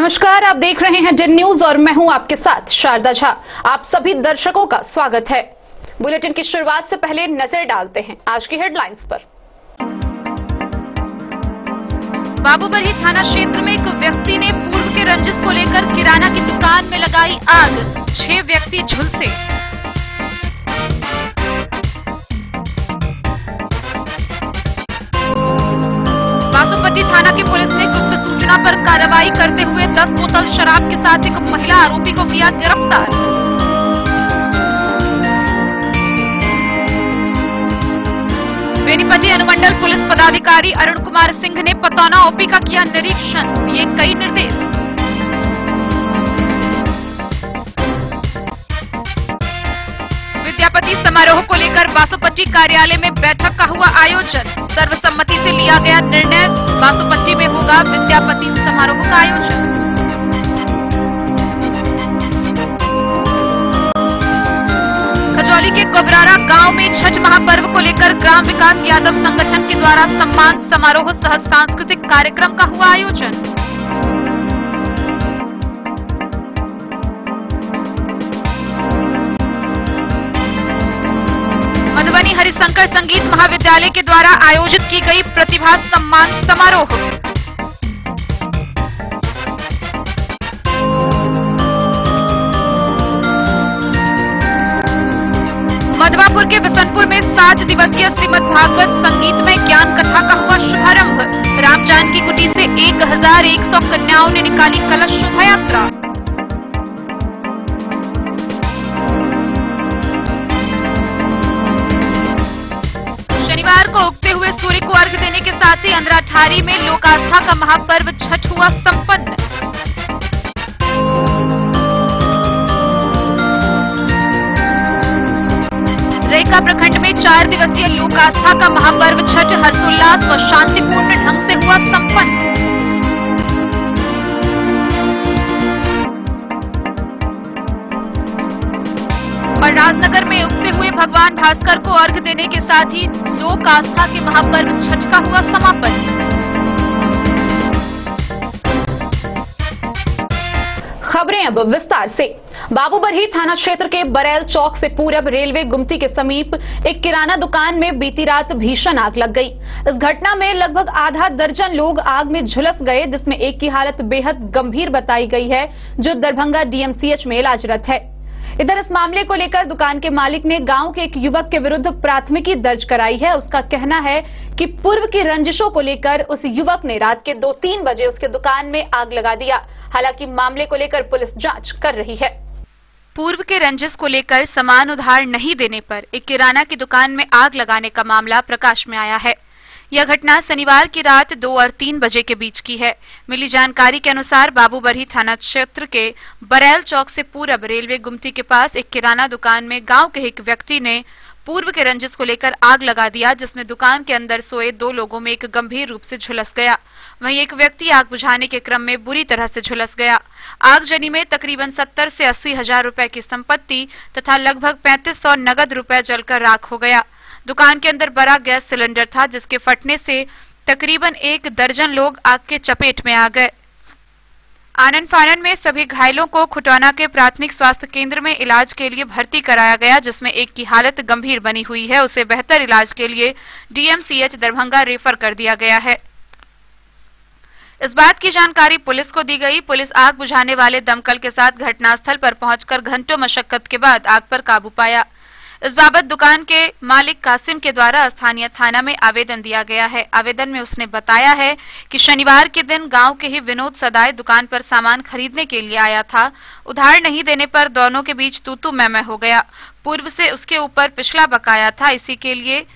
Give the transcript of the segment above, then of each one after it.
नमस्कार, आप देख रहे हैं जिन न्यूज और मैं हूं आपके साथ शारदा झा। आप सभी दर्शकों का स्वागत है। बुलेटिन की शुरुआत से पहले नजर डालते हैं आज की हेडलाइंस पर। बाबूबरही थाना क्षेत्र में एक व्यक्ति ने पूर्व के रंजिश को लेकर किराना की दुकान में लगाई आग, 6 व्यक्ति झुलसे। बासोपट्टी थाना की पुलिस ने गुप्त सूचना पर कार्रवाई करते हुए 10 बोतल शराब के साथ एक महिला आरोपी को किया गिरफ्तार। बेनीपट्टी अनुमंडल पुलिस पदाधिकारी अरुण कुमार सिंह ने पतौना ओपी का किया निरीक्षण, दिए कई निर्देश। विद्यापति समारोह को लेकर बासोपट्टी कार्यालय में बैठक का हुआ आयोजन, सर्वसम्मति से लिया गया निर्णय, बासोपट्टी में होगा विद्यापति समारोह का आयोजन। खजौली के गोबरारा गांव में छठ महापर्व को लेकर ग्राम विकास यादव संगठन के द्वारा सम्मान समारोह सह सांस्कृतिक कार्यक्रम का हुआ आयोजन। मधुबनी हरिशंकर संगीत महाविद्यालय के द्वारा आयोजित की गई प्रतिभा सम्मान समारोह। मधवापुर के बिशनपुर में 7 दिवसीय श्रीमद् भागवत संगीतमय ज्ञान कथा का हुआ शुभारंभ, राम जानकी कुटी से 1100 कन्याओं ने निकाली कलश शोभा यात्रा। शनिवार को उगते हुए सूर्य को अर्घ्य देने के साथ ही अंधराठारी में लोक आस्था का महापर्व छठ हुआ संपन्न। रेका प्रखंड में 4 दिवसीय लोक आस्था का महापर्व छठ हर्षोल्लास व शांतिपूर्ण ढंग से हुआ संपन्न। और राजनगर में उगते हुए भगवान भास्कर को अर्घ्य देने के साथ ही लोक आस्था के महापर्व छठ का हुआ समापन। खबरें अब विस्तार से। बाबूबरही थाना क्षेत्र के बरेल चौक से पूरब रेलवे गुमती के समीप एक किराना दुकान में बीती रात भीषण आग लग गई। इस घटना में लगभग आधा दर्जन लोग आग में झुलस गए, जिसमें एक की हालत बेहद गंभीर बताई गई है, जो दरभंगा डीएमसीएच में इलाजरत है। इधर इस मामले को लेकर दुकान के मालिक ने गांव के एक युवक के विरुद्ध प्राथमिकी दर्ज कराई है। उसका कहना है कि पूर्व की रंजिशों को लेकर उस युवक ने रात के 2-3 बजे उसके दुकान में आग लगा दिया। हालांकि मामले को लेकर पुलिस जांच कर रही है। पूर्व के रंजिश को लेकर सामान उधार नहीं देने पर एक किराना की दुकान में आग लगाने का मामला प्रकाश में आया है। यह घटना शनिवार की रात 2 और 3 बजे के बीच की है। मिली जानकारी के अनुसार बाबूबरही थाना क्षेत्र के बरेल चौक से पूरब रेलवे गुमती के पास एक किराना दुकान में गांव के एक व्यक्ति ने पूर्व के रंजिश को लेकर आग लगा दिया, जिसमें दुकान के अंदर सोए 2 लोगों में एक गंभीर रूप से झुलस गया। वहीं एक व्यक्ति आग बुझाने के क्रम में बुरी तरह से झुलस गया। आगजनी में तकरीबन 70 से 80 हजार रुपए की संपत्ति तथा लगभग 3500 नगद रुपए जलकर राख हो गया। दुकान के अंदर बड़ा गैस सिलेंडर था, जिसके फटने से तकरीबन 1 दर्जन लोग आग के चपेट में आ गए। आनन फानन में सभी घायलों को खुटौना के प्राथमिक स्वास्थ्य केंद्र में इलाज के लिए भर्ती कराया गया, जिसमें एक की हालत गंभीर बनी हुई है। उसे बेहतर इलाज के लिए डीएमसीएच दरभंगा रेफर कर दिया गया है। इस बात की जानकारी पुलिस को दी गई। पुलिस आग बुझाने वाले दमकल के साथ घटनास्थल पर पहुंचकर घंटों मशक्कत के बाद आग पर काबू पाया। इस बाबत दुकान के मालिक कासिम के द्वारा स्थानीय थाना में आवेदन दिया गया है। आवेदन में उसने बताया है कि शनिवार के दिन गांव के ही विनोद सदाए दुकान पर सामान खरीदने के लिए आया था। उधार नहीं देने पर दोनों के बीच तू-तू मैं-मैं हो गया। पूर्व से उसके ऊपर पिछला बकाया था, इसी के लिए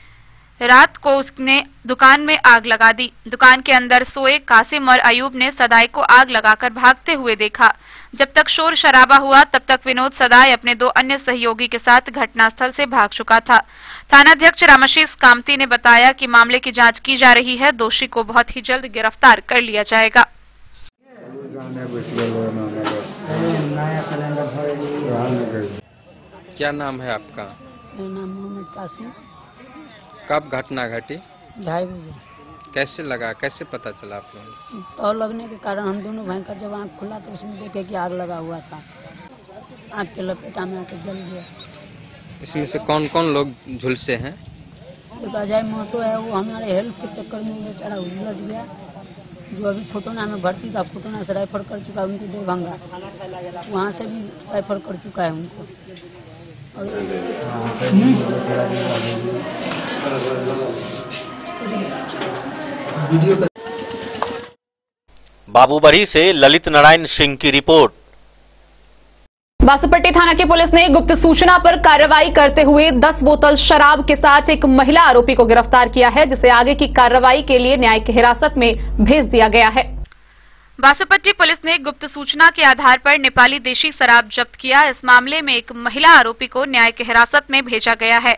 रात को उसने दुकान में आग लगा दी। दुकान के अंदर सोए कासिम और अयूब ने सदाई को आग लगाकर भागते हुए देखा। जब तक शोर शराबा हुआ तब तक विनोद सदाई अपने 2 अन्य सहयोगी के साथ घटनास्थल से भाग चुका था। थानाध्यक्ष रामाशीष कामती ने बताया कि मामले की जांच की जा रही है। दोषी को बहुत ही जल्द गिरफ्तार कर लिया जाएगा। क्या नाम है आपका? मेरा नाम मोहम्मद कासिम। कब घटना घटी? 2:30 बजे। कैसे लगा, कैसे पता चला आप लोगों को? तो लगने के कारण हम दोनों भाई का जब आँख खुला तो उसमें देखे कि आग लगा हुआ था। आग के लपेटा में आके जल गया। इसमें से कौन कौन लोग झुलसे हैं? एक अजय महतो है, वो हमारे हेल्थ के चक्कर में बेचारा उलझ गया। जो अभी खुटना में भर्ती था, खुटना से रेफर कर चुका है उनको दरभंगा, वहाँ से भी रेफर कर चुका है उनको। बाबूबरही से ललित नारायण सिंह की रिपोर्ट। बासुपट्टी थाना की पुलिस ने गुप्त सूचना पर कार्रवाई करते हुए 10 बोतल शराब के साथ एक महिला आरोपी को गिरफ्तार किया है, जिसे आगे की कार्रवाई के लिए न्यायिक हिरासत में भेज दिया गया है। बासुपट्टी पुलिस ने गुप्त सूचना के आधार पर नेपाली देशी शराब जब्त किया। इस मामले में एक महिला आरोपी को न्यायिक हिरासत में भेजा गया है।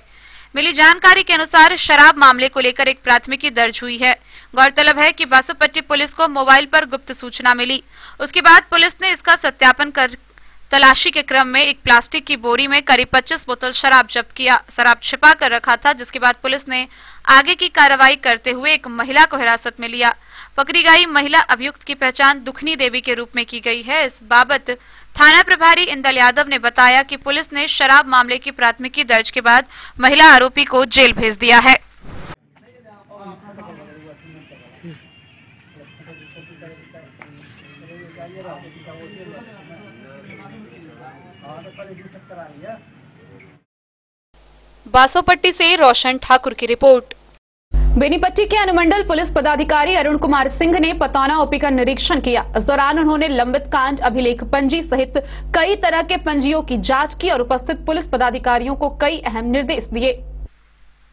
मिली जानकारी के अनुसार शराब मामले को लेकर एक प्राथमिकी दर्ज हुई है। गौरतलब है कि बासुपट्टी पुलिस को मोबाइल पर गुप्त सूचना मिली। उसके बाद पुलिस ने इसका सत्यापन कर तलाशी के क्रम में एक प्लास्टिक की बोरी में करीब 25 बोतल शराब जब्त किया। शराब छिपा कर रखा था, जिसके बाद पुलिस ने आगे की कार्रवाई करते हुए एक महिला को हिरासत में लिया। पकड़ी गई महिला अभियुक्त की पहचान दुखनी देवी के रूप में की गई है। इस बाबत थाना प्रभारी इंदल यादव ने बताया कि पुलिस ने शराब मामले की प्राथमिकी दर्ज के बाद महिला आरोपी को जेल भेज दिया है। बासोपट्टी से रोशन ठाकुर की रिपोर्ट। बेनीपट्टी के अनुमंडल पुलिस पदाधिकारी अरुण कुमार सिंह ने पतौना ओपी का निरीक्षण किया। इस दौरान उन्होंने लंबित कांड, अभिलेख पंजी सहित कई तरह के पंजियों की जांच की और उपस्थित पुलिस पदाधिकारियों को कई अहम निर्देश दिए।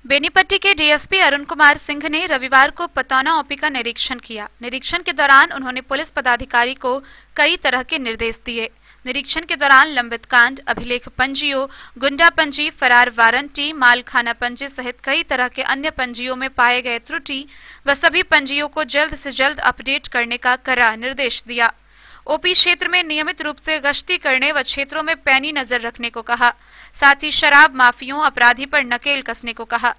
बेनीपट्टी के डीएसपी अरुण कुमार सिंह ने रविवार को पतौना ओपी का निरीक्षण किया। निरीक्षण के दौरान उन्होंने पुलिस पदाधिकारी को कई तरह के निर्देश दिए। निरीक्षण के दौरान लंबित कांड, अभिलेख पंजियों, गुंडा पंजी, फरार वारंटी, मालखाना पंजी सहित कई तरह के अन्य पंजियों में पाए गए त्रुटि व सभी पंजियों को जल्द से जल्द अपडेट करने का कड़ा निर्देश दिया। ओपी क्षेत्र में नियमित रूप से गश्ती करने व क्षेत्रों में पैनी नजर रखने को कहा। साथ ही शराब माफियों, अपराधी पर नकेल कसने को कहा।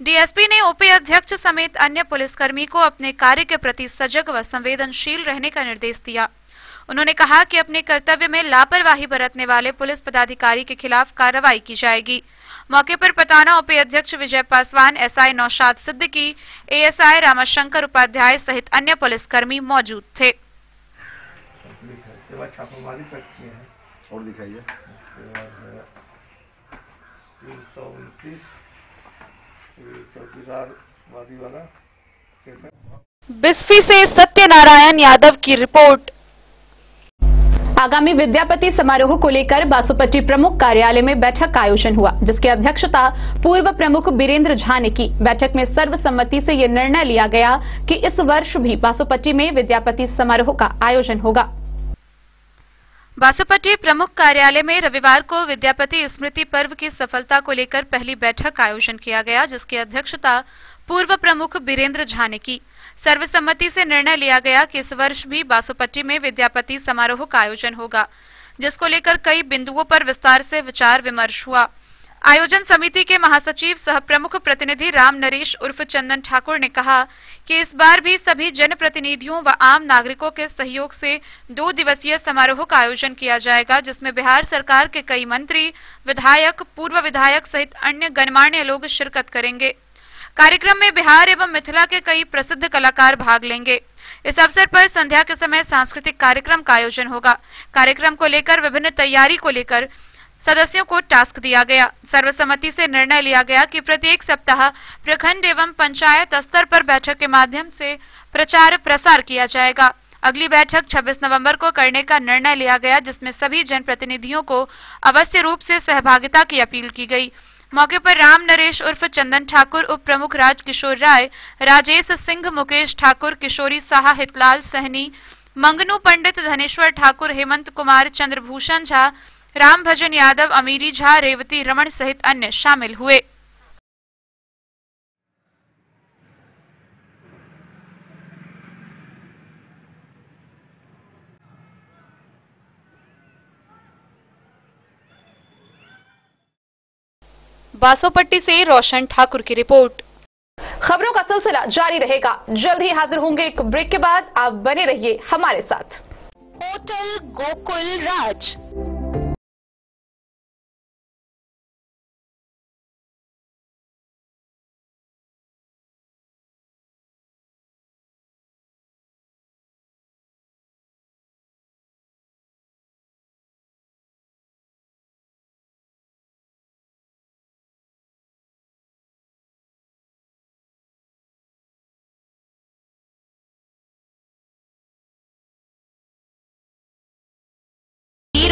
डीएसपी ने ओपी अध्यक्ष समेत अन्य पुलिसकर्मी को अपने कार्य के प्रति सजग व संवेदनशील रहने का निर्देश दिया। उन्होंने कहा कि अपने कर्तव्य में लापरवाही बरतने वाले पुलिस पदाधिकारी के खिलाफ कार्रवाई की जाएगी। मौके पर पतौना ओपी अध्यक्ष विजय पासवान, एसआई नौशाद सिद्दीकी, एएसआई रामाशंकर उपाध्याय सहित अन्य पुलिसकर्मी मौजूद थे। और दिखाइए। 329 बिस्फी से सत्यनारायण यादव की रिपोर्ट। आगामी विद्यापति समारोह को लेकर बासुपट्टी प्रमुख कार्यालय में बैठक का आयोजन हुआ, जिसकी अध्यक्षता पूर्व प्रमुख बीरेंद्र झा ने की। बैठक में सर्वसम्मति से यह निर्णय लिया गया कि इस वर्ष भी बासुपट्टी में विद्यापति समारोह का आयोजन होगा। बासुपट्टी प्रमुख कार्यालय में रविवार को विद्यापति स्मृति पर्व की सफलता को लेकर पहली बैठक का आयोजन किया गया, जिसकी अध्यक्षता पूर्व प्रमुख बीरेंद्र झा ने की। सर्वसम्मति से निर्णय लिया गया कि इस वर्ष भी बासुपट्टी में विद्यापति समारोह का आयोजन होगा, जिसको लेकर कई बिंदुओं पर विस्तार से विचार विमर्श हुआ। आयोजन समिति के महासचिव सह प्रमुख प्रतिनिधि राम नरेश उर्फ चंदन ठाकुर ने कहा कि इस बार भी सभी जनप्रतिनिधियों व आम नागरिकों के सहयोग से 2 दिवसीय समारोह का आयोजन किया जाएगा, जिसमें बिहार सरकार के कई मंत्री, विधायक, पूर्व विधायक सहित अन्य गणमान्य लोग शिरकत करेंगे। कार्यक्रम में बिहार एवं मिथिला के कई प्रसिद्ध कलाकार भाग लेंगे। इस अवसर पर संध्या के समय सांस्कृतिक कार्यक्रम का आयोजन होगा। कार्यक्रम को लेकर विभिन्न तैयारी को लेकर सदस्यों को टास्क दिया गया। सर्वसम्मति से निर्णय लिया गया कि प्रत्येक सप्ताह प्रखंड एवं पंचायत स्तर पर बैठक के माध्यम से प्रचार प्रसार किया जाएगा। अगली बैठक 26 नवंबर को करने का निर्णय लिया गया, जिसमें सभी जनप्रतिनिधियों को अवश्य रूप से सहभागिता की अपील की गई। मौके पर राम नरेश उर्फ चंदन ठाकुर, उप प्रमुख राजकिशोर राय, राजेश सिंह, मुकेश ठाकुर, किशोरी साहा, हितलाल सहनी, मंगनू पंडित, धनेश्वर ठाकुर, हेमंत कुमार, चंद्रभूषण झा, राम भजन यादव, अमीरी झा, रेवती रमण सहित अन्य शामिल हुए। बासोपट्टी से रोशन ठाकुर की रिपोर्ट। खबरों का सिलसिला जारी रहेगा। जल्द ही हाजिर होंगे एक ब्रेक के बाद। आप बने रहिए हमारे साथ। होटल गोकुल राज।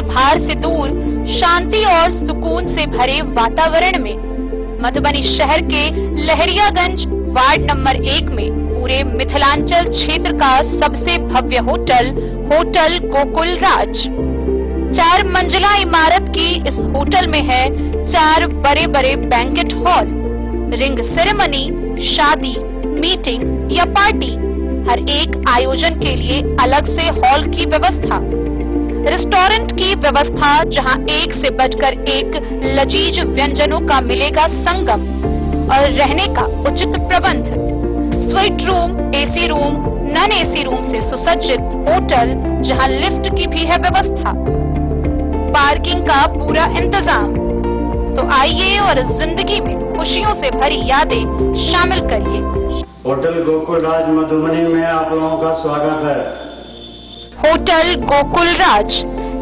भार से दूर शांति और सुकून से भरे वातावरण में मधुबनी शहर के लहरियागंज वार्ड नंबर 1 में पूरे मिथिलांचल क्षेत्र का सबसे भव्य होटल होटल गोकुल राज। 4 मंजिला इमारत की इस होटल में है 4 बड़े बड़े बैंकेट हॉल, रिंग सेरेमनी, शादी, मीटिंग या पार्टी, हर एक आयोजन के लिए अलग से हॉल की व्यवस्था, रेस्टोरेंट की व्यवस्था जहां एक से बढ़कर एक लजीज व्यंजनों का मिलेगा संगम, और रहने का उचित प्रबंध, suite room, AC room, non AC room से सुसज्जित होटल जहां लिफ्ट की भी है व्यवस्था, पार्किंग का पूरा इंतजाम। तो आइए और जिंदगी में खुशियों से भरी यादें शामिल करिए। होटल गोकुल राज मधुबनी में आप लोगों का स्वागत है। Hotel Gokul Raj,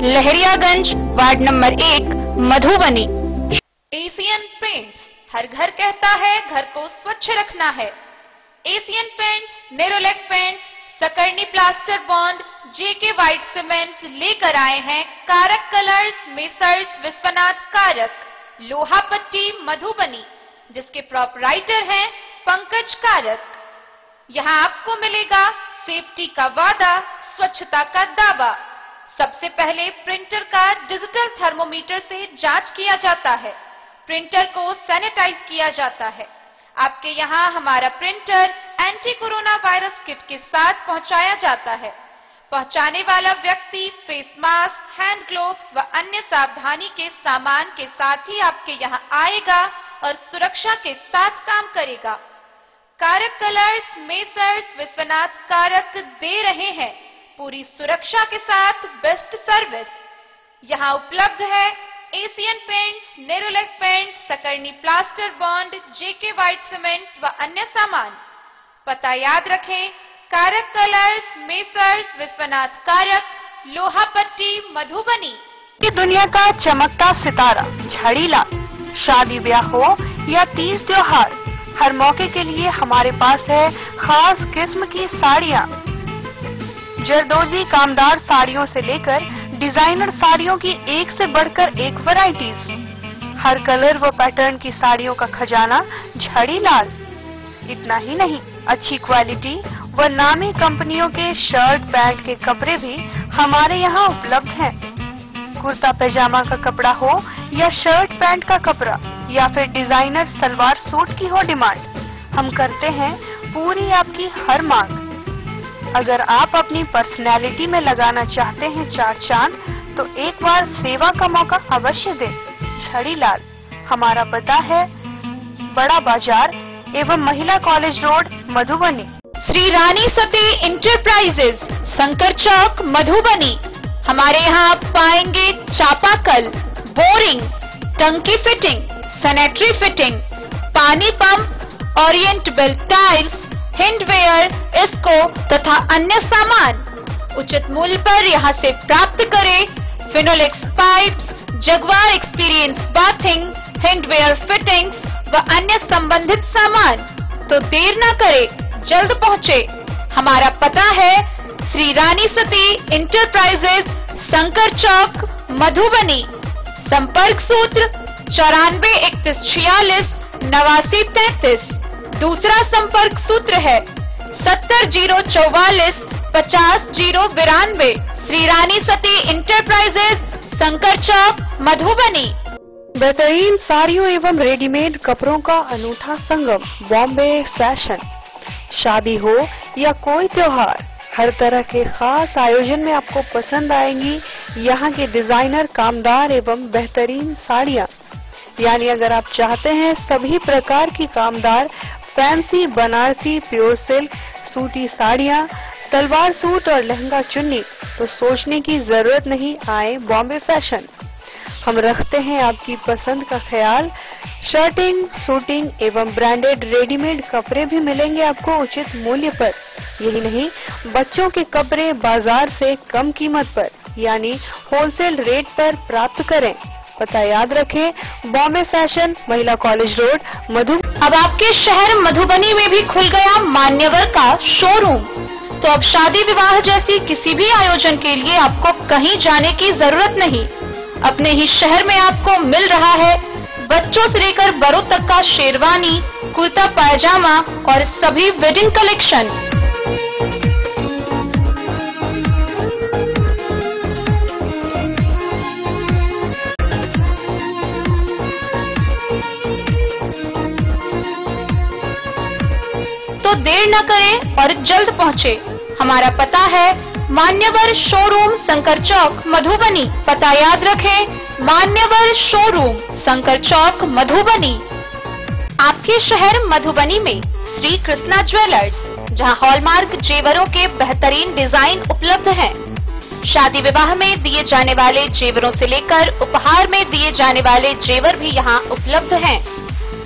Lahariyaganj ward number 1, Madhubani. Asian paints, हर घर कहता है घर को स्वच्छ रखना है। Asian paints, Nerolac paints, Sakarni plaster bond, JK white cement लेकर आए हैं कारक कलर्स, मेसर्स विश्वनाथ कारक, लोहा पट्टी मधुबनी, जिसके प्रोपराइटर हैं पंकज कारक। यहाँ आपको मिलेगा सेफ्टी का वादा, स्वच्छता का दावा। सबसे पहले प्रिंटर का डिजिटल थर्मोमीटर से जांच किया जाता है, प्रिंटर को सैनिटाइज किया जाता है। आपके यहाँ हमारा printer anti corona virus kit के साथ पहुंचाया जाता है। पहुंचाने वाला व्यक्ति फेस मास्क, हैंड ग्लोव्स व अन्य सावधानी के सामान के साथ ही आपके यहाँ आएगा और सुरक्षा के साथ काम करेगा। कारक कलर्स, मेसर्स विश्वनाथ कारक दे रहे हैं पूरी सुरक्षा के साथ बेस्ट सर्विस। यहाँ उपलब्ध है Asian paints, Nerolac paints, Sakarni plaster bond, JK white cement व अन्य सामान। पता याद रखें, कारक कलर्स, मेसर्स विश्वनाथ कारक, लोहा पट्टी मधुबनी। दुनिया का चमकता सितारा झाड़ीलाल। शादी ब्याह हो या तीज त्योहार, हर मौके के लिए हमारे पास है खास किस्म की साड़ियाँ। जरदोजी कामदार साड़ियों से लेकर डिजाइनर साड़ियों की एक से बढ़कर एक वैरायटीज, हर कलर व पैटर्न की साड़ियों का खजाना झाड़ीलाल। इतना ही नहीं, अच्छी क्वालिटी व नामी कंपनियों के शर्ट पैंट के कपड़े भी हमारे यहाँ उपलब्ध हैं। कुर्ता पैजामा का कपड़ा हो या शर्ट पैंट का कपड़ा या फिर डिजाइनर सलवार सूट की हो डिमांड, हम करते हैं पूरी आपकी हर मांग। अगर आप अपनी पर्सनैलिटी में लगाना चाहते हैं 4 चांद, तो एक बार सेवा का मौका अवश्य दें। झाड़ीलाल, हमारा पता है बड़ा बाजार एवं महिला college road Madhubani. Shri Rani Sati enterprises, Shankar चौक मधुबनी। हमारे यहाँ आप पाएंगे चापाकल, बोरिंग, टंकी फिटिंग, सैनिटरी फिटिंग, पानी पंप, ओरिएंट बेल्ट टाइल्स, हैंडवेयर, इसको तथा अन्य सामान उचित मूल्य पर यहाँ से प्राप्त करें। Finolex pipes, Jaquar experience bathing, hardware fittings व अन्य संबंधित सामान। तो देर न करें, जल्द पहुँचे। हमारा पता है श्री रानी सती इंटरप्राइजेज, शंकर चौक मधुबनी। संपर्क सूत्र 94 31 46 89 33। दूसरा संपर्क सूत्र है 70 044 50 092। श्री रानी सती इंटरप्राइजेज, शंकर चौक मधुबनी। बेहतरीन साड़ियों एवं रेडीमेड कपड़ों का अनूठा संगम, बॉम्बे फैशन। शादी हो या कोई त्योहार, हर तरह के खास आयोजन में आपको पसंद आएंगी यहाँ के डिजाइनर, कामदार एवं बेहतरीन साड़ियाँ। यानी अगर आप चाहते हैं सभी प्रकार की कामदार फैंसी बनारसी प्योर सिल्क सूती साड़ियाँ, सलवार सूट और लहंगा चुन्नी, तो सोचने की जरूरत नहीं, आए बॉम्बे फैशन। हम रखते हैं आपकी पसंद का ख्याल। शर्टिंग, सूटिंग एवं ब्रांडेड रेडीमेड कपड़े भी मिलेंगे आपको उचित मूल्य पर। यही नहीं, बच्चों के कपड़े बाजार से कम कीमत पर यानी होलसेल रेट पर प्राप्त करें। पता याद रखें, बॉम्बे फैशन, महिला कॉलेज रोड, मधु। अब आपके शहर मधुबनी में भी खुल गया मान्यवर का शोरूम। तो अब शादी विवाह जैसी किसी भी आयोजन के लिए आपको कहीं जाने की जरूरत नहीं। अपने ही शहर में आपको मिल रहा है बच्चों से लेकर बड़ों तक का शेरवानी, कुर्ता पायजामा और सभी वेडिंग कलेक्शन। तो देर न करें और जल्द पहुंचे। हमारा पता है मान्यवर शोरूम, शंकर चौक, मधुबनी। पता याद रखें, मान्यवर शोरूम, शंकर चौक, मधुबनी। आपके शहर मधुबनी में श्री कृष्णा ज्वेलर्स, जहां हॉलमार्क जेवरों के बेहतरीन डिजाइन उपलब्ध हैं। शादी विवाह में दिए जाने वाले जेवरों से लेकर उपहार में दिए जाने वाले जेवर भी यहां उपलब्ध हैं।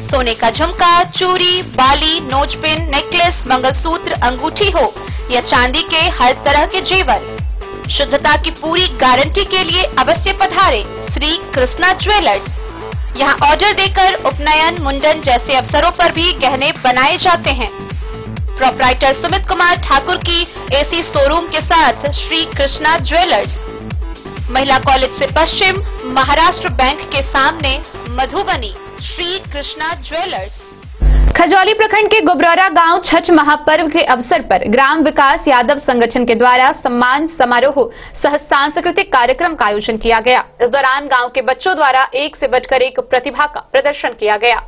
सोने का झुमका, चूड़ी, बाली, नोजपिन, नेकलेस, मंगलसूत्र, अंगूठी हो या चांदी के हर तरह के जेवर, शुद्धता की पूरी गारंटी के लिए अवश्य पधारे श्री कृष्णा ज्वेलर्स। यहाँ ऑर्डर देकर उपनयन, मुंडन जैसे अवसरों पर भी गहने बनाए जाते हैं। प्रोप्राइटर सुमित कुमार ठाकुर की एसी शोरूम के साथ श्री कृष्णा ज्वेलर्स, महिला कॉलेज से पश्चिम, महाराष्ट्र बैंक के सामने, मधुबनी। श्री कृष्णा ज्वेलर्स। खजौली प्रखंड के गुबरौरा गांव छठ महापर्व के अवसर पर ग्राम विकास यादव संगठन के द्वारा सम्मान समारोह सह सांस्कृतिक कार्यक्रम का आयोजन किया गया। इस दौरान गांव के बच्चों द्वारा एक से बढ़कर एक प्रतिभा का प्रदर्शन किया गया।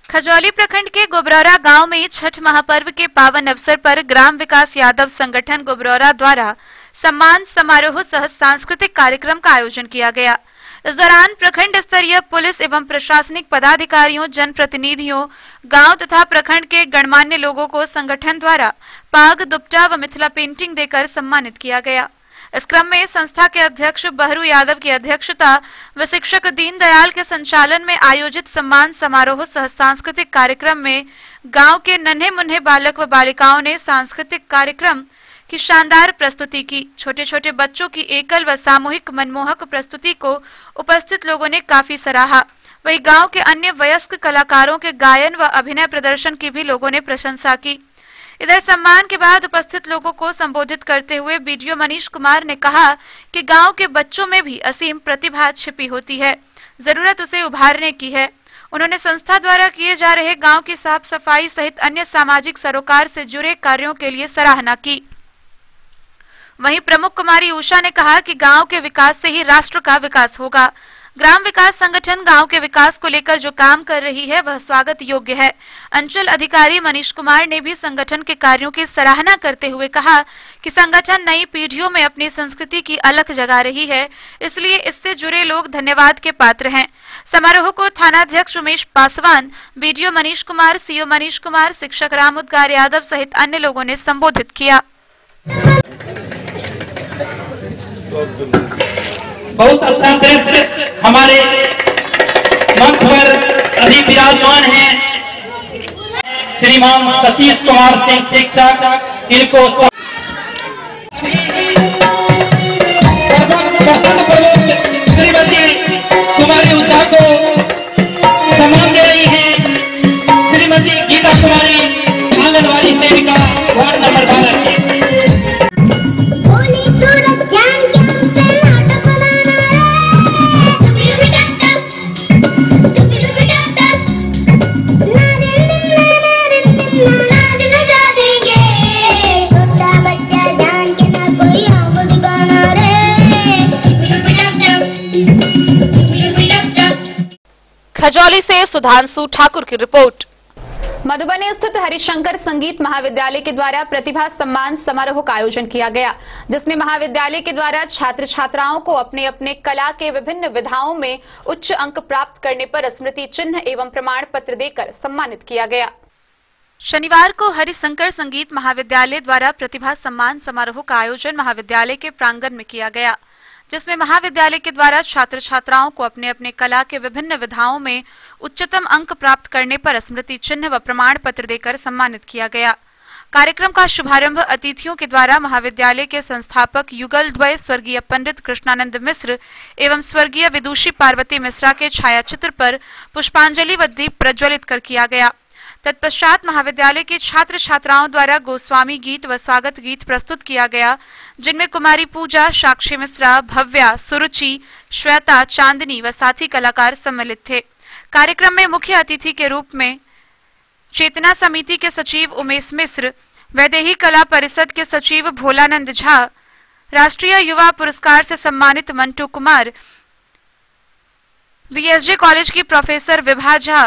खजौली प्रखंड के गुबरौरा गांव में छठ महापर्व के पावन अवसर पर ग्राम विकास यादव संगठन गुबरौरा द्वारा सम्मान समारोह सह सांस्कृतिक कार्यक्रम का आयोजन किया गया। इस दौरान प्रखंड स्तरीय पुलिस एवं प्रशासनिक पदाधिकारियों, जनप्रतिनिधियों, गांव तथा प्रखंड के गणमान्य लोगों को संगठन द्वारा पाग, दुपट्टा व मिथिला पेंटिंग देकर सम्मानित किया गया। इस क्रम में संस्था के अध्यक्ष बहरू यादव की अध्यक्षता व शिक्षक दीनदयाल के संचालन में आयोजित सम्मान समारोह सह सांस्कृतिक कार्यक्रम में गांव के नन्हे मुन्ने बालक व बालिकाओं ने सांस्कृतिक कार्यक्रम की शानदार प्रस्तुति की। छोटे छोटे बच्चों की एकल व सामूहिक मनमोहक प्रस्तुति को उपस्थित लोगों ने काफी सराहा। वहीं गांव के अन्य वयस्क कलाकारों के गायन व अभिनय प्रदर्शन की भी लोगों ने प्रशंसा की। इधर सम्मान के बाद उपस्थित लोगों को संबोधित करते हुए बीडीओ मनीष कुमार ने कहा कि गांव के बच्चों में भी असीम प्रतिभा छिपी होती है, जरूरत उसे उभारने की है। उन्होंने संस्था द्वारा किए जा रहे गांव की साफ सफाई सहित अन्य सामाजिक सरोकार से जुड़े कार्यों के लिए सराहना की। वहीं प्रमुख कुमारी उषा ने कहा कि गांव के विकास से ही राष्ट्र का विकास होगा। ग्राम विकास संगठन गांव के विकास को लेकर जो काम कर रही है वह स्वागत योग्य है। अंचल अधिकारी मनीष कुमार ने भी संगठन के कार्यों की सराहना करते हुए कहा कि संगठन नई पीढ़ियों में अपनी संस्कृति की अलख जगा रही है, इसलिए इससे जुड़े लोग धन्यवाद के पात्र हैं। समारोह को थानाध्यक्ष उमेश पासवान, बीडीओ मनीष कुमार, सीओ मनीष कुमार, शिक्षक राम उद्गार यादव सहित अन्य लोगों ने संबोधित किया। बहुत अच्छा दृश्य हमारे मंच पर अभी विराजमान हैं श्रीमान सतीश कुमार सिंह शिक्षक। इनको श्रीमती कुमारी उषा को सम्मान दे रही हैं। श्रीमती गीता कुमारी आंगनबाड़ी सेविका वार्ड नंबर 12 की। खजौली से सुधांशु ठाकुर की रिपोर्ट। मधुबनी स्थित हरिशंकर संगीत महाविद्यालय के द्वारा प्रतिभा सम्मान समारोह का आयोजन किया गया, जिसमें महाविद्यालय के द्वारा छात्र छात्राओं को अपने अपने कला के विभिन्न विधाओं में उच्च अंक प्राप्त करने पर स्मृति चिन्ह एवं प्रमाण पत्र देकर सम्मानित किया गया। शनिवार को हरिशंकर संगीत महाविद्यालय द्वारा प्रतिभा सम्मान समारोह का आयोजन महाविद्यालय के प्रांगण में किया गया, जिसमें महाविद्यालय के द्वारा छात्र छात्राओं को अपने अपने कला के विभिन्न विधाओं में उच्चतम अंक प्राप्त करने पर स्मृति चिन्ह व प्रमाण पत्र देकर सम्मानित किया गया। कार्यक्रम का शुभारंभ अतिथियों के द्वारा महाविद्यालय के संस्थापक युगल द्वय स्वर्गीय पंडित कृष्णानंद मिश्र एवं स्वर्गीय विदुषी पार्वती मिश्रा के छायाचित्र पर पुष्पांजलि व दीप प्रज्वलित कर किया गया। तत्पश्चात महाविद्यालय के छात्र छात्राओं द्वारा गोस्वामी गीत व स्वागत गीत प्रस्तुत किया गया, जिनमें कुमारी पूजा, साक्षी मिश्रा, भव्या, सुरुचि, श्वेता, चांदनी व साथी कलाकार सम्मिलित थे। कार्यक्रम में मुख्य अतिथि के रूप में चेतना समिति के सचिव उमेश मिश्र, वैदेही कला परिषद के सचिव भोलानंद झा, राष्ट्रीय युवा पुरस्कार से सम्मानित मंटू कुमार, वीएसजे कॉलेज की प्रोफेसर विभा झा,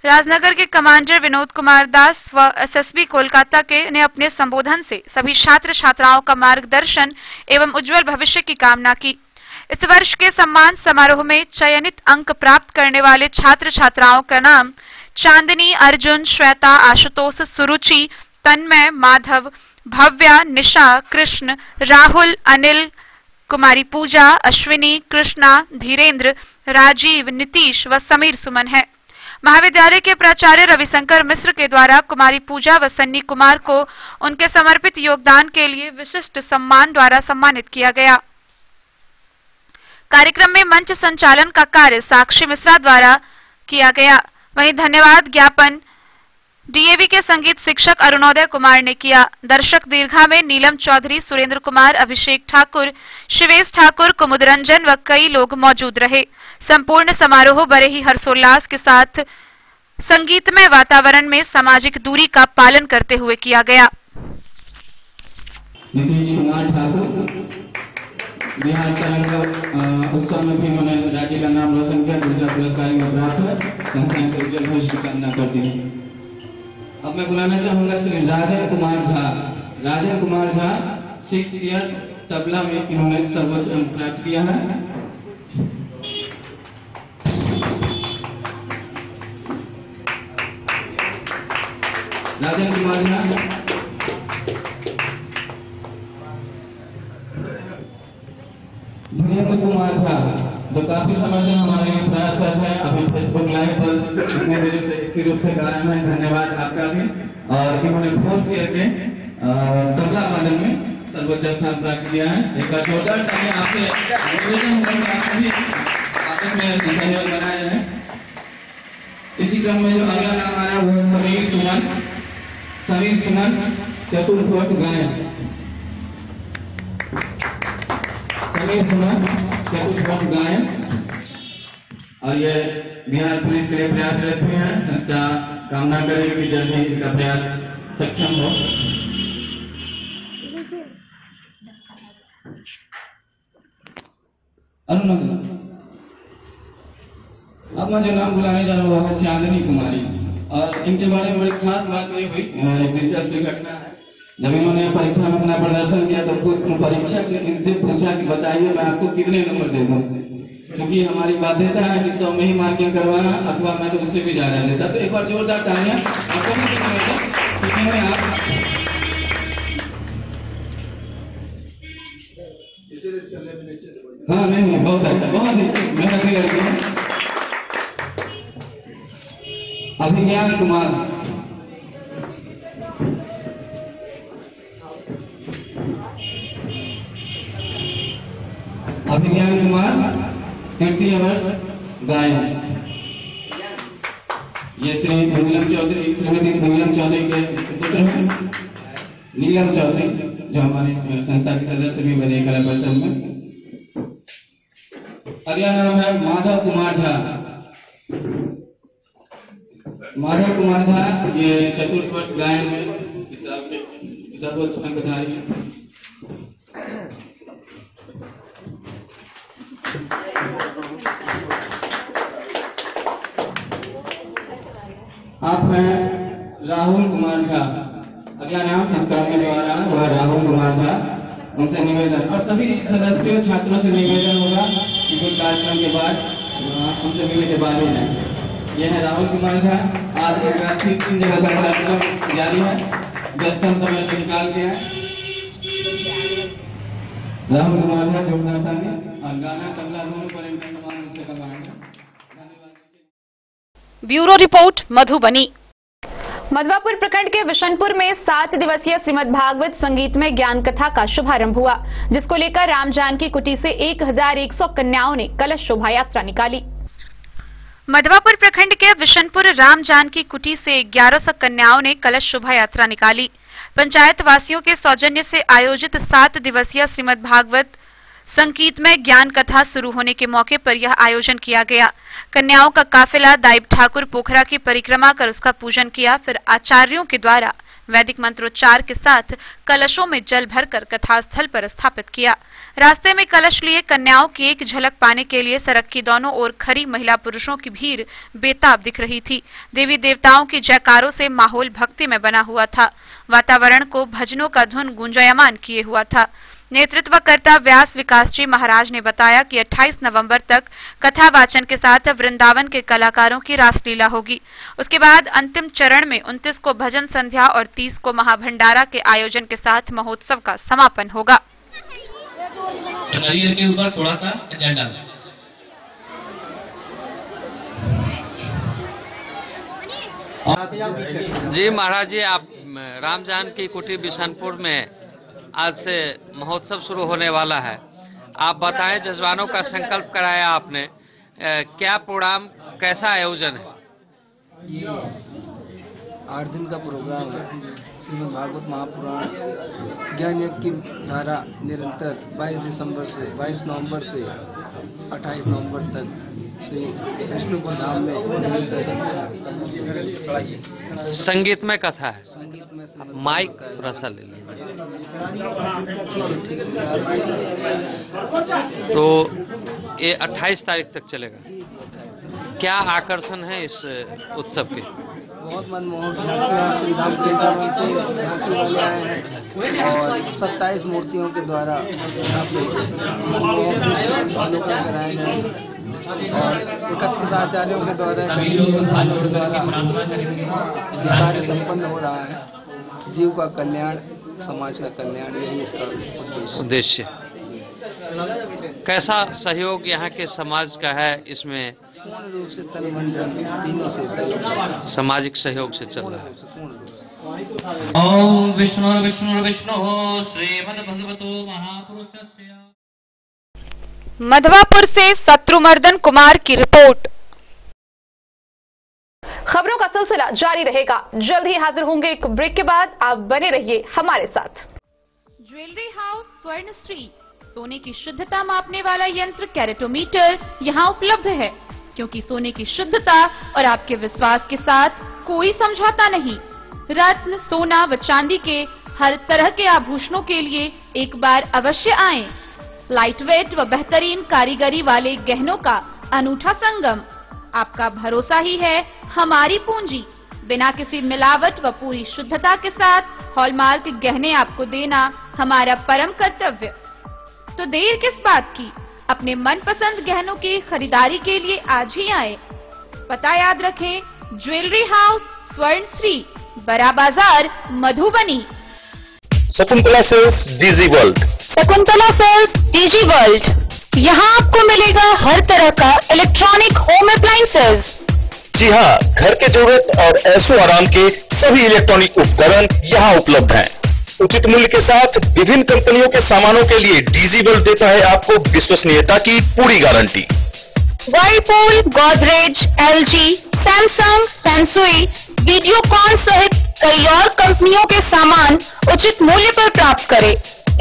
राजनगर के कमांडर विनोद कुमार दास व एसएसबी कोलकाता के ने अपने संबोधन से सभी छात्र छात्राओं का मार्गदर्शन एवं उज्जवल भविष्य की कामना की। इस वर्ष के सम्मान समारोह में चयनित अंक प्राप्त करने वाले छात्र छात्राओं का नाम चांदनी, अर्जुन, श्वेता, आशुतोष, सुरुचि, तन्मय, माधव, भव्या, निशा, कृष्ण, राहुल, अनिल, कुमारी पूजा, अश्विनी, कृष्णा, धीरेन्द्र, राजीव, नीतीश व समीर सुमन है। महाविद्यालय के प्राचार्य रविशंकर मिश्र के द्वारा कुमारी पूजा व सन्नी कुमार को उनके समर्पित योगदान के लिए विशिष्ट सम्मान द्वारा सम्मानित किया गया। कार्यक्रम में मंच संचालन का कार्य साक्षी मिश्रा द्वारा किया गया। वहीं धन्यवाद ज्ञापन डीएवी के संगीत शिक्षक अरुणोदय कुमार ने किया। दर्शक दीर्घा में नीलम चौधरी, सुरेंद्र कुमार, अभिषेक ठाकुर, शिवेश ठाकुर, कुमुदरंजन व कई लोग मौजूद रहे। संपूर्ण समारोह बड़े ही हर्षोल्लास के साथ संगीतमय वातावरण में सामाजिक दूरी का पालन करते हुए किया गया। नीतीश कुमार ठाकुर बिहार तरंग उत्सव में भी उन्होंने राज्य का नाम रोशन किया, दूसरा पुरस्कार प्राप्त है। संस्थान से उज्जवल भविष्य की कामना करती हूँ। अब मैं बुलाना चाहूंगा श्री राजेंद्र कुमार झा। राजेंद्र कुमार झा 6th ईयर तबला में इन्होंने सर्वोच्च अंक प्राप्त किया है। राजेंद्र कुमार झा धीरेन्द्र कुमार झा जो काफी समय से हमारे लिए प्रयासरत है, अभी फेसबुक लाइव पर इतने देर से एक रूप से गा रहे हैं, धन्यवाद आपका भी। और इन्होंने 4th ईयर के तबला वादन में सर्वोच्च स्थान प्राप्त किया है। एक बार जोरदार ताली आपसे निवेदन है कि आप सभी आपस में धन्यवाद बनाए हैं। इसी क्रम में जो अगला नाम आया वो समीर सुमन चतुर्थ गायन। समीर सुमन चतुर्थ गायन और ये बिहार पुलिस के लिए प्रयासरत भी हैं। संस्था कामना करेगी कि जल्द ही इनका प्रयास सक्षम हो। अब मैं जो नाम बुलाने जा रहा हूँ वो है चांदनी कुमारी और इनके बारे में बड़ी खास बात ये हुई, एक दिलचस्प घटना है। जब इन्होंने परीक्षा में अपना प्रदर्शन किया तो खुद परीक्षा से इनसे पूछा कि बताइए मैं आपको कितने नंबर दे दूं, क्योंकि हमारी बाध्यता है कि 100 में ही मार्किंग करवाना अथवा मैं तो उससे भी ज्यादा देता। तो एक बार जोरदार तालियां आपको भी कितने आप हाँ नहीं बहुत अच्छा, बहुत मेहनत भी करते हैं। अभिज्ञान कुमार तृतीय वर्ष गायन। ये श्री नीलम चौधरी, श्रीमती नीलम चौधरी के पुत्र हैं। नीलम चौधरी जो हमारे संस्था के सदस्य भी बने कला परिषद में। अगला नाम है माधव कुमार झा। माधव कुमार झा ये चतुर्थ वर्ष गायन में सर्वोच्च अंकधारी है। आप हैं राहुल कुमार झा। अगला नाम संस्कार में जो आ रहा है वह राहुल कुमार झा। उनसे निवेदन और सभी सदस्यों छात्रों से निवेदन होगा कि कुछ कार्यक्रम के बाद उनसे मिलने के बाद ही जाए। ये है राहुल कुमार झा। आज इनका 3 जगह का कार्यक्रम जारी है, व्यस्त समय से निकाल के है। राहुल कुमार झा जोरदार ताली और गाना तबला दोनों पर इनका सम्मान उनसे करवाएंगे। Bureau report Madhubani. मधवापुर प्रखंड के विशनपुर में 7 दिवसीय श्रीमद् भागवत संगीतमय ज्ञान कथा का शुभारंभ हुआ, जिसको लेकर राम जानकी कुटी से 1100 कन्याओं ने कलश शोभा यात्रा निकाली। मधवापुर प्रखंड के विशनपुर राम जानकी कुटी से 1100 कन्याओं ने कलश शोभा यात्रा निकाली। पंचायत वासियों के सौजन्य से आयोजित 7 दिवसीय श्रीमद् भागवत संगीतमय ज्ञान कथा शुरू होने के मौके पर यह आयोजन किया गया। कन्याओं का काफिला दाइब ठाकुर पोखरा की परिक्रमा कर उसका पूजन किया, फिर आचार्यों के द्वारा वैदिक मंत्रोच्चार के साथ कलशों में जल भरकर कथा स्थल पर स्थापित किया। रास्ते में कलश लिए कन्याओं की एक झलक पाने के लिए सड़क की दोनों ओर खड़ी महिला पुरुषों की भीड़ बेताब दिख रही थी। देवी देवताओं की जयकारों से माहौल भक्ति में बना हुआ था। वातावरण को भजनों का धुन गुंजायमान किए हुआ था। नेतृत्वकर्ता व्यास विकास जी महाराज ने बताया कि 28 नवंबर तक कथा वाचन के साथ वृंदावन के कलाकारों की रासलीला होगी। उसके बाद अंतिम चरण में 29 को भजन संध्या और 30 को महाभंडारा के आयोजन के साथ महोत्सव का समापन होगा। करियर के ऊपर थोड़ा सा एजेंडा जी महाराज जी, आप राम जानकी कुटी बिशनपुर में आज से महोत्सव शुरू होने वाला है। आप बताएं, जजमानों का संकल्प कराया आपने, क्या प्रोग्राम, कैसा आयोजन है? ये 8 दिन का प्रोग्राम है। श्रीमद् भागवत महापुराण ज्ञान यज्ञ की धारा निरंतर 22 नवंबर से 28 नवंबर तक श्री विष्णुपुर धाम में निरंतर संगीतमय कथा है। माइक थोड़ा सा ले लीजिए। तो ये 28 तारीख तक चलेगा। क्या आकर्षण है इस उत्सव के? बहुत मनमोहक झांकियाँ श्री धाम केंद्र से झांकी वाले आए हैं और 27 मूर्तियों के द्वारा यहाँ पे अवलोकन कराए जाएंगे और 31 आचार्यों के द्वारा कार्य संपन्न हो रहा है। जीव का कल्याण, समाज का कल्याण, यही इसका उद्देश्य। कैसा सहयोग यहाँ के समाज का है इसमें? पूर्ण रूप से तन मन धन तीनों से सहयोग, सामाजिक सहयोग से चल रहा है। ओम विष्णु विष्णु विष्णु श्रीमद् भगवतो महापुरुषस्य। मधवापुर से शत्रुमर्दन कुमार की रिपोर्ट। खबरों का सिलसिला जारी रहेगा। जल्द ही हाजिर होंगे एक ब्रेक के बाद। आप बने रहिए हमारे साथ। ज्वेलरी हाउस स्वर्णश्री, सोने की शुद्धता मापने वाला यंत्र कैरेटोमीटर यहाँ उपलब्ध है, क्योंकि सोने की शुद्धता और आपके विश्वास के साथ कोई समझौता नहीं। रत्न, सोना व चांदी के हर तरह के आभूषणों के लिए एक बार अवश्य आएं। लाइट वेट व बेहतरीन कारीगरी वाले गहनों का अनूठा संगम। आपका भरोसा ही है हमारी पूंजी। बिना किसी मिलावट व पूरी शुद्धता के साथ हॉलमार्क गहने आपको देना हमारा परम कर्तव्य। तो देर किस बात की, अपने मनपसंद गहनों की खरीदारी के लिए आज ही आए। पता याद रखें, jewellery house Swarnashree, Bada Bazaar, Madhubani. Shakuntala sales DG world. Shakuntala sales DG world, यहाँ आपको मिलेगा हर तरह का इलेक्ट्रॉनिक होम अप्लायंसेज। जी हाँ, घर के जरूरत और ऐशो आराम के सभी इलेक्ट्रॉनिक उपकरण यहाँ उपलब्ध हैं। उचित मूल्य के साथ विभिन्न कंपनियों के सामानों के लिए डीजी वर्ल्ड देता है आपको विश्वसनीयता की पूरी guarantee. Whirlpool, Godrej, LG, Samsung, Sansui, Videocon सहित कई और कंपनियों के सामान उचित मूल्य पर प्राप्त करें।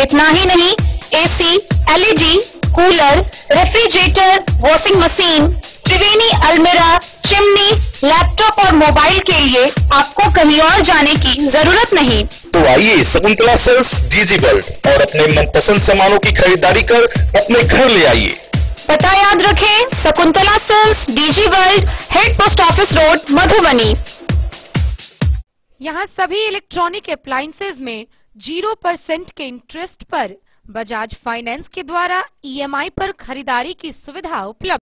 इतना ही नहीं, AC, LED, cooler, refrigerator, washing machine, Triveni अलमीरा, चिमनी, लैपटॉप और मोबाइल के लिए आपको कहीं और जाने की जरूरत नहीं। तो आइए शकुंतला सेल्स डीजी वर्ल्ड और अपने मनपसंद सामानों की खरीदारी कर अपने घर ले आइए। पता याद रखें, Shakuntala sales DG world, head post office road, Madhubani. यहाँ सभी इलेक्ट्रॉनिक अप्लायंसेज में 0% के इंटरेस्ट पर बजाज फाइनेंस के द्वारा ईएमआई पर खरीदारी की सुविधा उपलब्ध।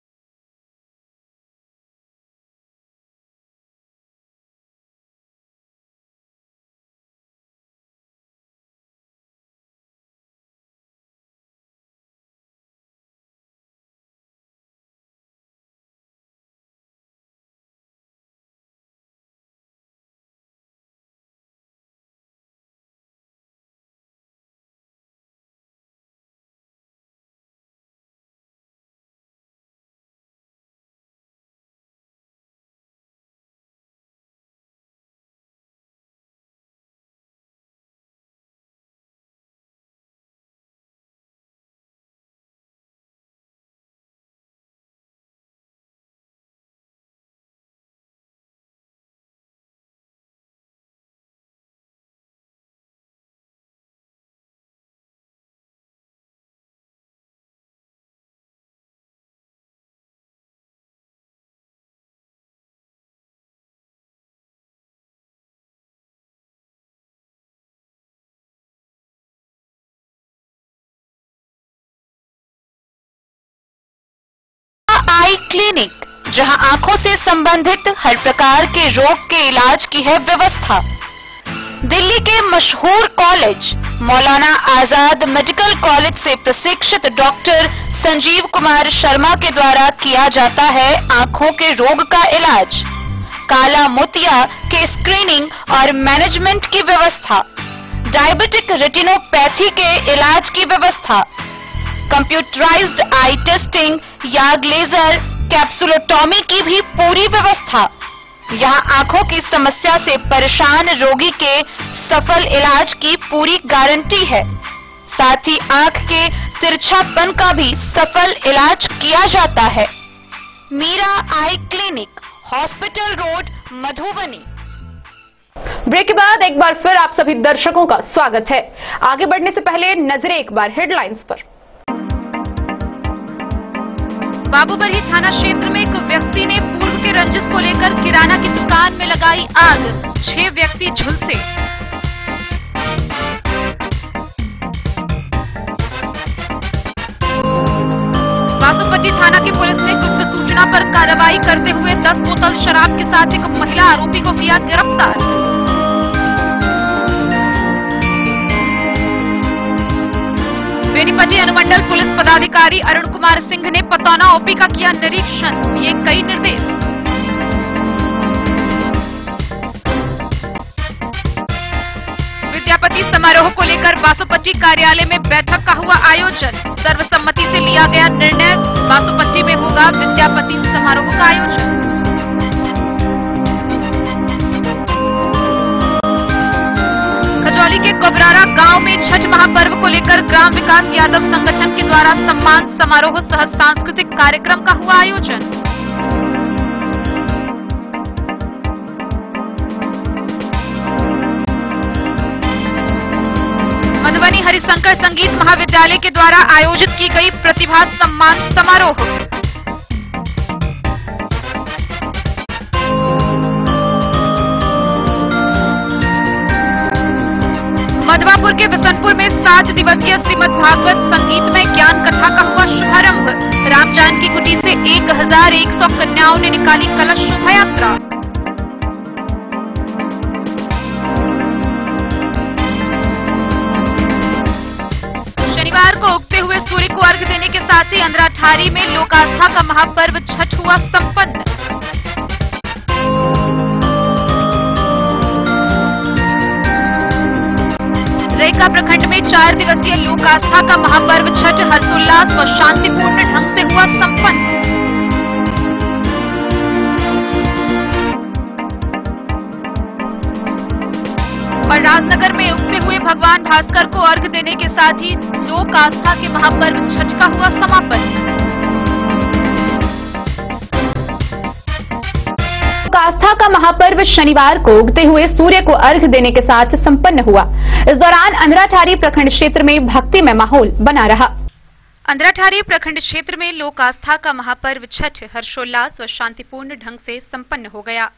क्लिनिक, जहां आंखों से संबंधित हर प्रकार के रोग के इलाज की है व्यवस्था। दिल्ली के मशहूर college Maulana Azad medical college से प्रशिक्षित डॉक्टर संजीव कुमार शर्मा के द्वारा किया जाता है आंखों के रोग का इलाज, काला मोतिया के स्क्रीनिंग और मैनेजमेंट की व्यवस्था, डायबिटिक रेटिनोपैथी के इलाज की व्यवस्था, कंप्यूटराइज्ड आई टेस्टिंग या लेजर कैप्सुलोटॉमी की भी पूरी व्यवस्था। यहाँ आंखों की समस्या से परेशान रोगी के सफल इलाज की पूरी गारंटी है। साथ ही आंख के तिरछापन का भी सफल इलाज किया जाता है। Meera eye clinic, hospital road, Madhubani. Break के बाद एक बार फिर आप सभी दर्शकों का स्वागत है। आगे बढ़ने से पहले नजरें एक बार हेडलाइंस पर। बाबूबरही थाना क्षेत्र में एक व्यक्ति ने पूर्व के रंजिश को लेकर किराना की दुकान में लगाई आग, 6 व्यक्ति झुलसे। बासोपट्टी थाना की पुलिस ने गुप्त सूचना पर कार्रवाई करते हुए 10 बोतल शराब के साथ एक महिला आरोपी को किया गिरफ्तार। बेनीपट्टी अनुमंडल पुलिस पदाधिकारी अरुण कुमार सिंह ने पतौना ओपी का किया निरीक्षण, दिए कई निर्देश। विद्यापति समारोह को लेकर बासोपट्टी कार्यालय में बैठक का हुआ आयोजन, सर्वसम्मति से लिया गया निर्णय, बासोपट्टी में होगा विद्यापति समारोह का आयोजन। खजौली के कोबरारा गांव में छठ महापर्व को लेकर ग्राम विकास यादव संगठन के द्वारा सम्मान समारोह सह सांस्कृतिक कार्यक्रम का हुआ आयोजन। मधुबनी हरिशंकर संगीत महाविद्यालय के द्वारा आयोजित की गई प्रतिभा सम्मान समारोह। मधवापुर के बिशनपुर में 7 दिवसीय श्रीमद् भागवत संगीतमय ज्ञान कथा का हुआ शुभारंभ, राम जानकी कुटी से 1100 कन्याओं ने निकाली कलश शोभा यात्रा। शनिवार को उगते हुए सूर्य को अर्घ्य देने के साथ ही अंधराठारी में लोक आस्था का महापर्व छठ हुआ संपन्न। रैका प्रखंड में 4 दिवसीय लोक आस्था का महापर्व छठ हर्षोल्लास व शांतिपूर्ण ढंग से हुआ संपन्न। और राजनगर में उगते हुए भगवान भास्कर को अर्घ्य देने के साथ ही लोक आस्था के महापर्व छठ का हुआ समापन। आस्था का महापर्व शनिवार को उगते हुए सूर्य को अर्घ्य देने के साथ संपन्न हुआ। इस दौरान अंधराठारी प्रखंड क्षेत्र में भक्तिमय माहौल बना रहा। अंधराठारी प्रखंड क्षेत्र में लोक आस्था का महापर्व छठ हर्षोल्लास व शांतिपूर्ण ढंग से संपन्न हो गया।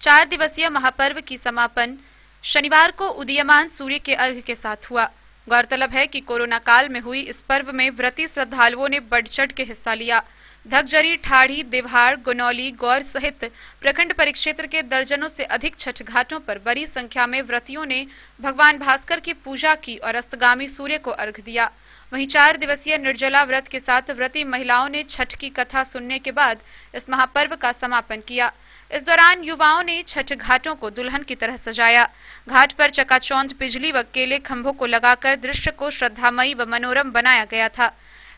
4 दिवसीय महापर्व की समापन शनिवार को उदीयमान सूर्य के अर्घ्य के साथ हुआ। गौरतलब है कि कोरोना काल में हुई इस पर्व में व्रती श्रद्धालुओं ने बढ़ चढ़ के हिस्सा लिया। धकजरी, ठाड़ी, देवहाड़, गुनौली, गौर सहित प्रखंड परिक्षेत्र के दर्जनों से अधिक छठ घाटों पर बड़ी संख्या में व्रतियों ने भगवान भास्कर की पूजा की और अस्तगामी सूर्य को अर्घ्य दिया। वहीं 4 दिवसीय निर्जला व्रत के साथ व्रती महिलाओं ने छठ की कथा सुनने के बाद इस महापर्व का समापन किया। इस दौरान युवाओं ने छठ घाटों को दुल्हन की तरह सजाया। घाट पर चकाचौंध बिजली व केले खंभों को लगाकर दृश्य को श्रद्धामयी व मनोरम बनाया गया था।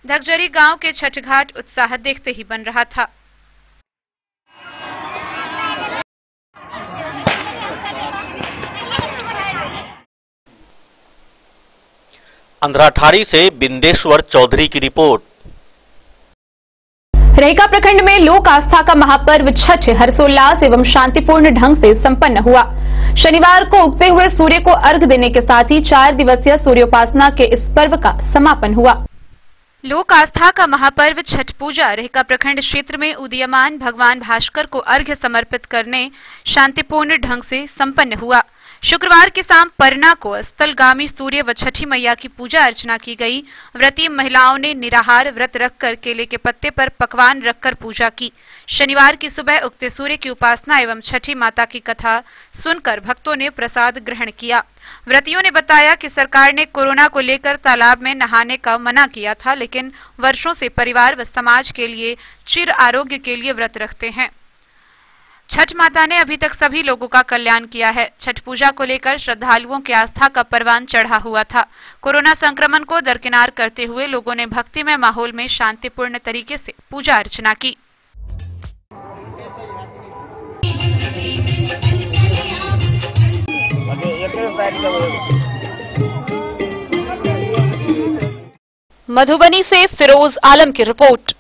धकजरी गांव के छठ घाट उत्साह देखते ही बन रहा था। अंधराठारी से बिंदेश्वर चौधरी की रिपोर्ट। रैका प्रखंड में लोक आस्था का महापर्व छठ हर्षोल्लास एवं शांतिपूर्ण ढंग से संपन्न हुआ। शनिवार को उगते हुए सूर्य को अर्घ्य देने के साथ ही 4 दिवसीय सूर्योपासना के इस पर्व का समापन हुआ। लोक आस्था का महापर्व छठ पूजा रैका प्रखंड क्षेत्र में उदीयमान भगवान भास्कर को अर्घ्य समर्पित करने शांतिपूर्ण ढंग से संपन्न हुआ। शुक्रवार की शाम परना को स्थलगामी सूर्य व छठी मैया की पूजा अर्चना की गई। व्रती महिलाओं ने निराहार व्रत रखकर केले के पत्ते पर पकवान रखकर पूजा की। शनिवार की सुबह उगते सूर्य की उपासना एवं छठी माता की कथा सुनकर भक्तों ने प्रसाद ग्रहण किया। व्रतियों ने बताया कि सरकार ने कोरोना को लेकर तालाब में नहाने का मना किया था, लेकिन वर्षों से परिवार व समाज के लिए चिर आरोग्य के लिए व्रत रखते हैं। छठ माता ने अभी तक सभी लोगों का कल्याण किया है। छठ पूजा को लेकर श्रद्धालुओं की आस्था का परवान चढ़ा हुआ था। कोरोना संक्रमण को दरकिनार करते हुए लोगों ने भक्तिमय माहौल में शांतिपूर्ण तरीके से पूजा अर्चना की। मधुबनी से फिरोज आलम की रिपोर्ट।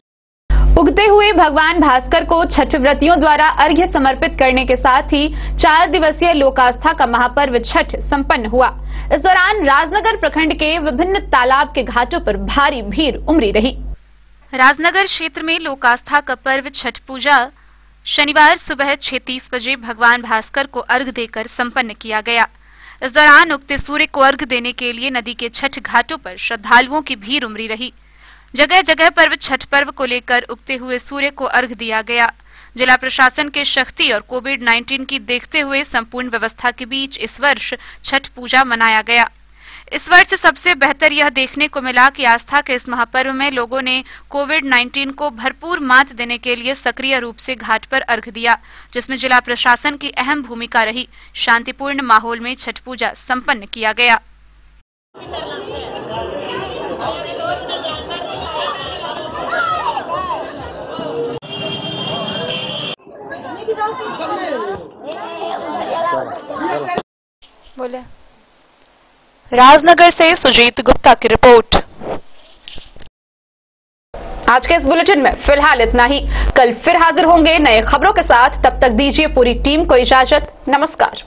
उगते हुए भगवान भास्कर को छठ व्रतियों द्वारा अर्घ्य समर्पित करने के साथ ही 4 दिवसीय लोकास्था का महापर्व छठ संपन्न हुआ। इस दौरान राजनगर प्रखंड के विभिन्न तालाब के घाटों पर भारी भीड़ उमड़ी रही। राजनगर क्षेत्र में लोकास्था का पर्व छठ पूजा शनिवार सुबह 6:30 बजे भगवान भास्कर को अर्घ्य देकर संपन्न किया गया। इस दौरान उगते सूर्य को अर्घ्य देने के लिए नदी के छठ घाटों पर श्रद्धालुओं की भीड़ उमड़ी रही। जगह जगह पर छठ पर्व को लेकर उगते हुए सूर्य को अर्घ्य दिया गया। जिला प्रशासन के सख्ती और कोविड-19 की देखते हुए संपूर्ण व्यवस्था के बीच इस वर्ष छठ पूजा मनाया गया। इस वर्ष सबसे बेहतर यह देखने को मिला कि आस्था के इस महापर्व में लोगों ने कोविड-19 को भरपूर मात देने के लिए सक्रिय रूप से घाट पर अर्घ्य दिया, जिसमें जिला प्रशासन की अहम भूमिका रही। शांतिपूर्ण माहौल में छठ पूजा संपन्न किया गया। बोले राजनगर से सुजीत गुप्ता की रिपोर्ट। आज के इस बुलेटिन में फिलहाल इतना ही। कल फिर हाजिर होंगे नए खबरों के साथ। तब तक दीजिए पूरी टीम को इजाजत। नमस्कार।